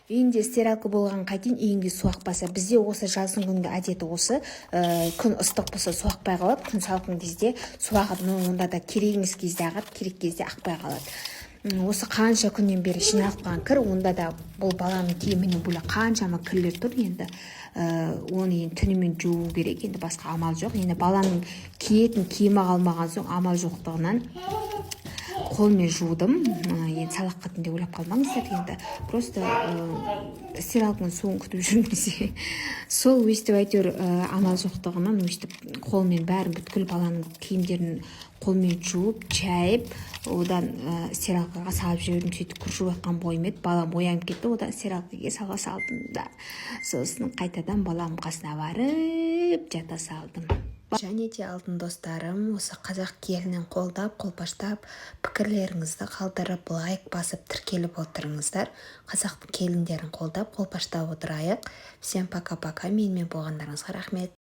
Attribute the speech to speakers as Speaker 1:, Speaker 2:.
Speaker 1: Үйінде стиралка болған қайтейін, үйіңде су ақпаса. Бізде осы жаздың күнгі әдеті осы. Күн ыстық болса су ақпай қалады, күн салқын кезде су ағады. Онда да керек емес кезде ағады, керек кезде ақпай қалады. Осы қанша күннен бері жиналып қалған кір, онда да бұл баланың киімінен бөлек қаншама кірлер тұр. Енді оны түнімен жуу керек, енді басқа амал жоқ. Енді баланың киетін киімі қалмаған соң амал жоқтығынан қолмен жудым. Енді салаққа деп ойлап қалмаңыздар, енді просто стиралканың суын күтіп жүрмесе сол өйстіп әйтеуір амал жоқтығынан өйстіп қолмен бәрін бүткіл баланың киімдерін қолмен жуып, шайып, одан стиралкаға салып жібердім. Сөйтіп күр жуып жатқан бойым еді, балам оянып кетті, одан стиралкаға сала салдым да. Сосын қайтадан балам қасына барып жата салдым. Және де алтын достарым, осы қазақ келінін қолдап, қолпаштап, пікірлеріңізді қалдырып, лайк басып, тіркеліп отырыңыздар. Қазақтың келіндерін қолдап, қолпаштап отырайық. Всем пока-пока. Менімен болғандарыңызға рахмет.